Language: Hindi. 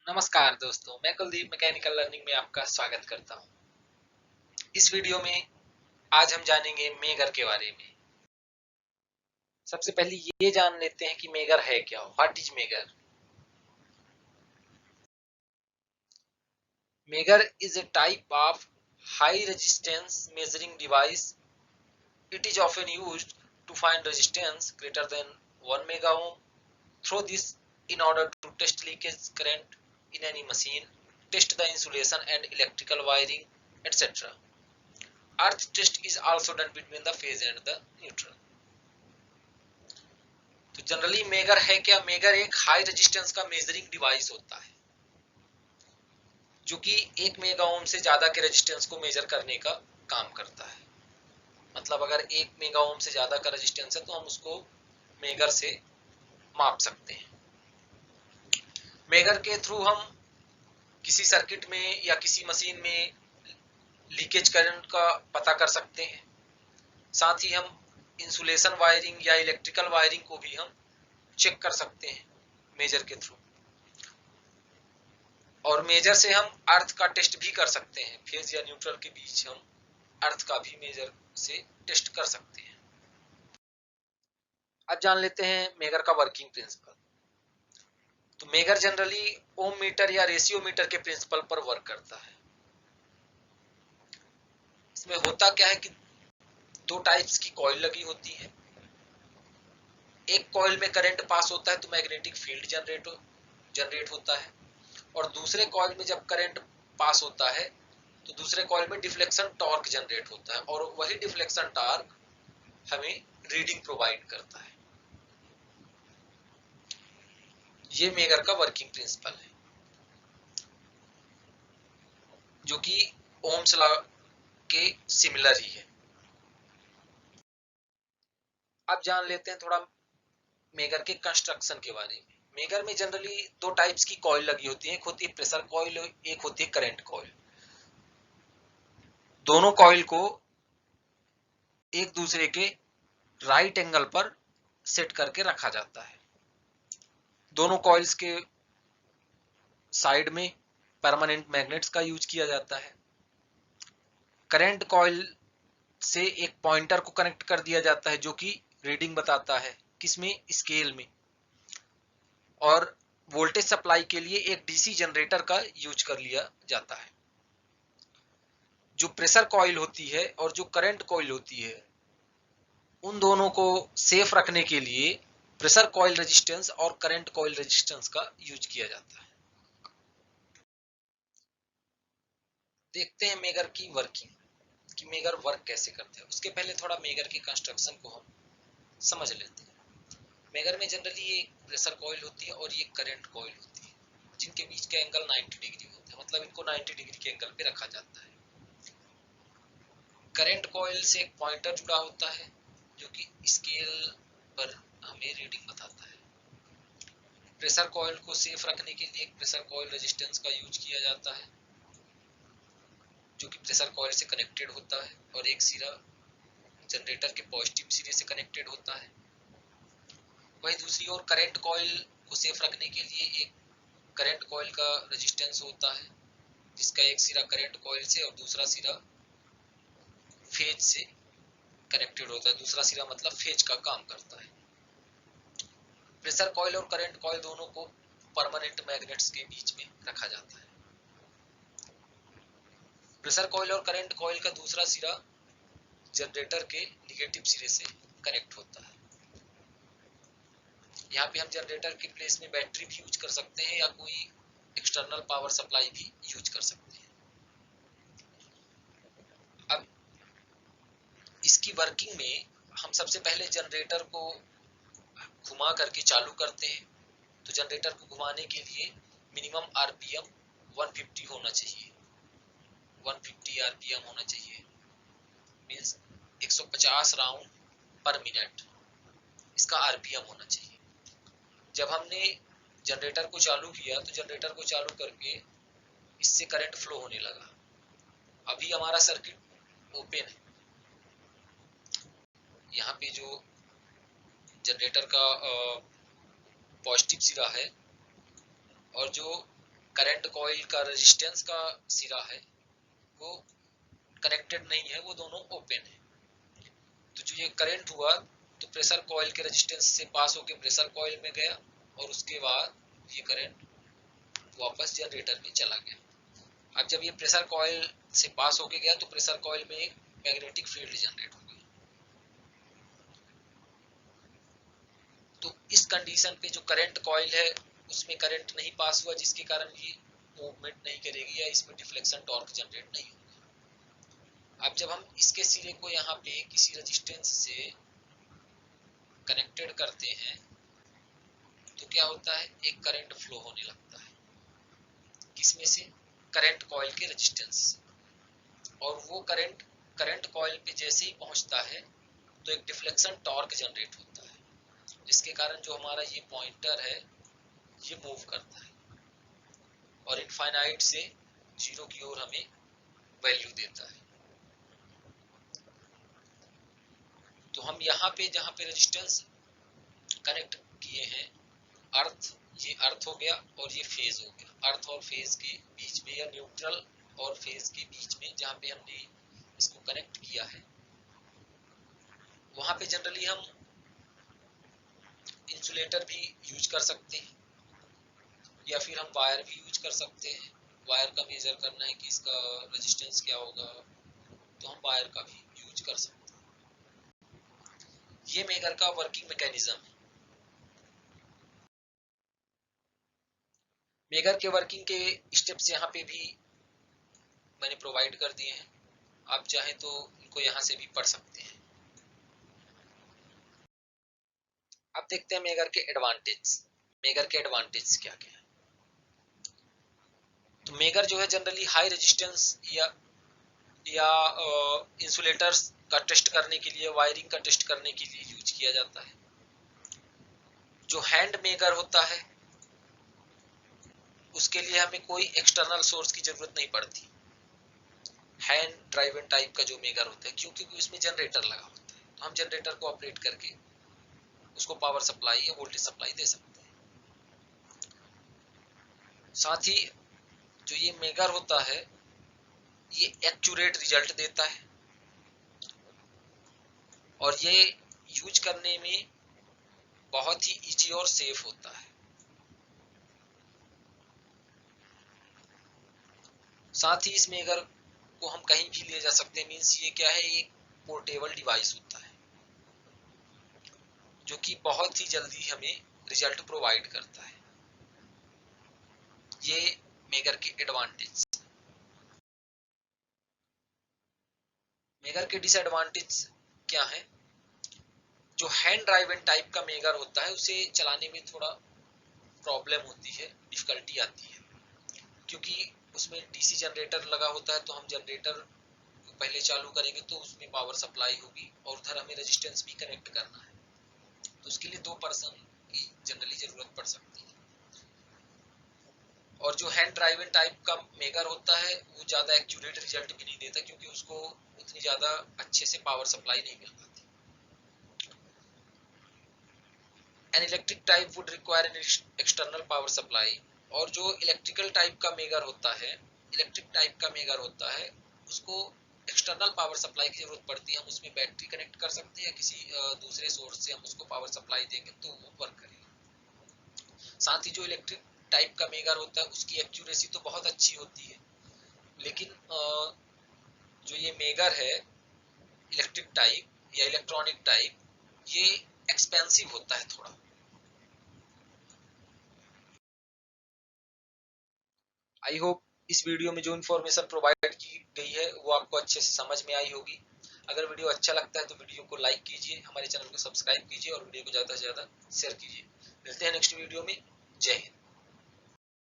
नमस्कार दोस्तों, मैं कुलदीप मैकेनिकल लर्निंग में आपका स्वागत करता हूँ। इस वीडियो में आज हम जानेंगे मेगर के बारे में। सबसे पहले ये जान लेते हैं कि मेगर है क्या। What is megger? Megger is a type of high resistance measuring device. It is often used to find resistance greater than 1 mega ohm. Through this, in order to test leakage current in any machine, test the insulation and electrical wiring, etc. Earth test is also done between the phase and the neutral. तो जनरली मेगर है क्या? मेगर एक हाई रेजिस्टेंस का मेजरिंग डिवाइस होता है जो कि 1 मेगा ओम से ज्यादा के रेजिस्टेंस को मेजर करने का काम करता है। मतलब अगर 1 मेगा ओम से ज्यादा का रेजिस्टेंस है तो हम उसको मेगर से माप सकते हैं। मेगर के थ्रू हम किसी सर्किट में या किसी मशीन में लीकेज करंट का पता कर सकते हैं। साथ ही हम इंसुलेशन वायरिंग या इलेक्ट्रिकल वायरिंग को भी हम चेक कर सकते हैं मेजर के थ्रू। और मेजर से हम अर्थ का टेस्ट भी कर सकते हैं। फेज या न्यूट्रल के बीच हम अर्थ का भी मेजर से टेस्ट कर सकते हैं। अब जान लेते हैं मेगर का वर्किंग प्रिंसिपल। तो मेगर जनरली ओम मीटर या रेशियो मीटर के प्रिंसिपल पर वर्क करता है। इसमें होता क्या है कि दो टाइप्स की कॉइल लगी होती है। एक कॉइल में करंट पास होता है तो मैग्नेटिक फील्ड जनरेट होता है, और दूसरे कॉइल में जब करंट पास होता है तो दूसरे कॉइल में डिफ्लेक्शन टॉर्क जनरेट होता है, और वही डिफ्लेक्शन टॉर्क हमें रीडिंग प्रोवाइड करता है। ये मेगर का वर्किंग प्रिंसिपल है, जो कि ओम्स लॉ के सिमिलर ही है। अब जान लेते हैं थोड़ा मेगर के कंस्ट्रक्शन के बारे में। मेगर में जनरली दो टाइप्स की कॉइल लगी होती है। एक होती है प्रेशर कॉइल, एक होती है करंट कॉइल। दोनों कॉइल को एक दूसरे के राइट एंगल पर सेट करके रखा जाता है। दोनों कॉइल्स के साइड में परमानेंट मैग्नेट्स का यूज किया जाता है। करंट कॉइल से एक पॉइंटर को कनेक्ट कर दिया जाता है जो कि रीडिंग बताता है, किसमें? स्केल में। और वोल्टेज सप्लाई के लिए एक डीसी जनरेटर का यूज कर लिया जाता है। जो प्रेशर कॉइल होती है और जो करंट कॉइल होती है, उन दोनों को सेफ रखने के लिए प्रेशर कॉइल रेजिस्टेंस और करंट कॉइल रेजिस्टेंस का यूज किया जाता है। देखते हैं मेगर की वर्किंग, कि मेगर वर्क कैसे करते हैं। उसके पहले थोड़ा मेगर के कंस्ट्रक्शन को हम समझ लेते हैं। मेगर में जनरली ये प्रेशर कॉइल होती है और ये करंट कॉइल होती है, जिनके बीच के एंगल 90 डिग्री होते हैं। मतलब इनको 90 डिग्री के एंगल पे रखा जाता है। करंट कॉइल से एक पॉइंटर जुड़ा होता है जो कि स्केल पर हमें रीडिंग बताता है। प्रेशर कॉइल को सेफ रखने के लिए एक प्रेशर कॉइल रेजिस्टेंस का यूज किया जाता है जो कि प्रेशर कॉइल से कनेक्टेड होता है, और एक सिरा जनरेटर के पॉजिटिव सिरे से कनेक्टेड होता है। वही दूसरी ओर करंट कॉइल को सेफ रखने के लिए एक करंट कॉइल का रेजिस्टेंस होता है जिसका एक सिरा करंट कॉइल से और दूसरा सिरा फेज से कनेक्टेड होता है। दूसरा सिरा मतलब फेज का काम करता है। प्रेशर कॉइल और करंट कॉइल दोनों को परमानेंट मैग्नेट्स के बीच में रखा जाता है। प्रेशर कॉइल और करंट कॉइल का दूसरा सिरा जनरेटर के निगेटिव सिरे से कनेक्ट होता है। यहाँ पे हम जनरेटर के प्लेस में बैटरी भी यूज कर सकते हैं या कोई एक्सटर्नल पावर सप्लाई भी यूज कर सकते हैं। अब इसकी वर्किंग में हम सबसे पहले जनरेटर को घुमा करके चालू करते हैं। तो जनरेटर को घुमाने के लिए मिनिमम आरपीएम 150 होना चाहिए। 150 आरपीएम होना चाहिए, मींस 150 राउंड पर मिनट इसका आरपीएम होना चाहिए। जब हमने जनरेटर को चालू किया तो जनरेटर को चालू करके इससे करंट फ्लो होने लगा। अभी हमारा सर्किट ओपन है। यहाँ पे जो जनरेटर का पॉजिटिव सिरा है और जो करंट कॉइल का रेजिस्टेंस का सिरा है वो कनेक्टेड नहीं है, वो दोनों ओपन है। तो जो ये करंट हुआ तो प्रेशर कॉइल के रेजिस्टेंस से पास होकर प्रेशर कॉइल में गया और उसके बाद ये करंट वापस जनरेटर में चला गया। अब जब ये प्रेशर कॉइल से पास होके गया तो प्रेशर कॉइल में एक मैग्नेटिक फील्ड जनरेट हो गई। तो इस कंडीशन पे जो करंट कॉइल है उसमें करंट नहीं पास हुआ, जिसके कारण ये मूवमेंट नहीं करेगी या इसमें डिफ्लेक्शन टॉर्क जनरेट नहीं होगा। अब जब हम इसके सिरे को यहाँ पे किसी रेजिस्टेंस से कनेक्टेड करते हैं तो क्या होता है, एक करंट फ्लो होने लगता है। किसमें से? करंट कॉइल के रेजिस्टेंस से। और वो करंट कॉइल पे जैसे ही पहुंचता है तो एक डिफ्लेक्शन टॉर्क जनरेट होता है, जिसके कारण जो हमारा ये पॉइंटर है ये मूव करता है और इनफाइनाइट से जीरो की ओर हमें वैल्यू देता है। तो हम यहाँ पे जहाँ पे रेजिस्टेंस कनेक्ट किए हैं, ये अर्थ हो गया और ये फेज हो गया। अर्थ और फेज के बीच में या न्यूट्रल और फेज के बीच में जहाँ पे हमने इसको कनेक्ट किया है वहां पे जनरली हम इंसुलेटर भी यूज कर सकते हैं या फिर हम वायर भी यूज कर सकते हैं। वायर का मेजर करना है कि इसका रेजिस्टेंस क्या होगा तो हम वायर का भी यूज कर सकते हैं। ये मेगर का वर्किंग मैकेनिज्म है। मेगर के वर्किंग के स्टेप्स यहाँ पे भी मैंने प्रोवाइड कर दिए हैं, आप चाहें तो इनको यहाँ से भी पढ़ सकते हैं। अब देखते हैं मेगर के एडवांटेज। मेगर के एडवांटेज क्या क्या है? तो मेगर जो है जनरली हाई रेजिस्टेंस या इंसुलेटर्स का टेस्ट करने के लिए, वायरिंग का टेस्ट करने के लिए यूज किया जाता है। जो हैंड मेगर होता है उसके लिए हमें कोई एक्सटर्नल सोर्स की जरूरत नहीं पड़ती। हैंड ड्राइवन टाइप का जो मेगर होता है, क्योंकि उसमें जनरेटर लगा होता है, तो हम जनरेटर को ऑपरेट करके उसको पावर सप्लाई या वोल्टेज सप्लाई दे सकते हैं। साथ ही जो ये मेगर होता है ये एक्यूरेट रिजल्ट देता है और ये यूज करने में बहुत ही इजी और सेफ होता है। साथ ही इस मेगर को हम कहीं भी ले जा सकते हैं। मींस ये क्या है, एक पोर्टेबल डिवाइस होता है जो कि बहुत ही जल्दी हमें रिजल्ट प्रोवाइड करता है। ये मेगर के एडवांटेज। मेगर के डिसएडवांटेज क्या है? जो हैंड ड्राइवन टाइप का मेगर होता है उसे चलाने में थोड़ा प्रॉब्लम होती है, डिफिकल्टी आती है, क्योंकि उसमें डीसी जनरेटर लगा होता है। तो हम जनरेटर पहले चालू करेंगे तो उसमें पावर सप्लाई होगी और उधर हमें रेजिस्टेंस भी कनेक्ट करना है, तो उसके लिए 2 पर्सन की जनरली जरूरत पड़ सकती है। और जो हैंड ड्राइवन टाइप का मेगर होता है वो ज्यादा एक्यूरेट रिजल्ट भी नहीं देता, क्योंकि उसको उतनी ज्यादा अच्छे से पावर सप्लाई नहीं मिल पाती। An electric type would require an external power supply. और जो इलेक्ट्रिकल टाइप का मेगर होता है, इलेक्ट्रिक टाइप का मेगर होता है, उसको एक्सटर्नल पावर सप्लाई की जरूरत पड़ती है। हम उसमें बैटरी कनेक्ट कर सकते हैं या किसी दूसरे सोर्स से हम उसको पावर सप्लाई देंगे तो वो वर्क करेगा। साथ ही जो इलेक्ट्रिक टाइप का मेगर होता है उसकी एक्यूरेसी तो बहुत अच्छी होती है, लेकिन जो ये मेगर है इलेक्ट्रिक टाइप या इलेक्ट्रॉनिक टाइप, ये एक्सपेंसिव होता है थोड़ा। आई होप इस वीडियो में जो इन्फॉर्मेशन प्रोवाइड की गई है वो आपको अच्छे से समझ में आई होगी। अगर वीडियो अच्छा लगता है तो वीडियो को लाइक कीजिए, हमारे चैनल को सब्सक्राइब कीजिए और वीडियो को ज़्यादा से ज़्यादा शेयर कीजिए। मिलते हैं नेक्स्ट वीडियो में। जय हिंद।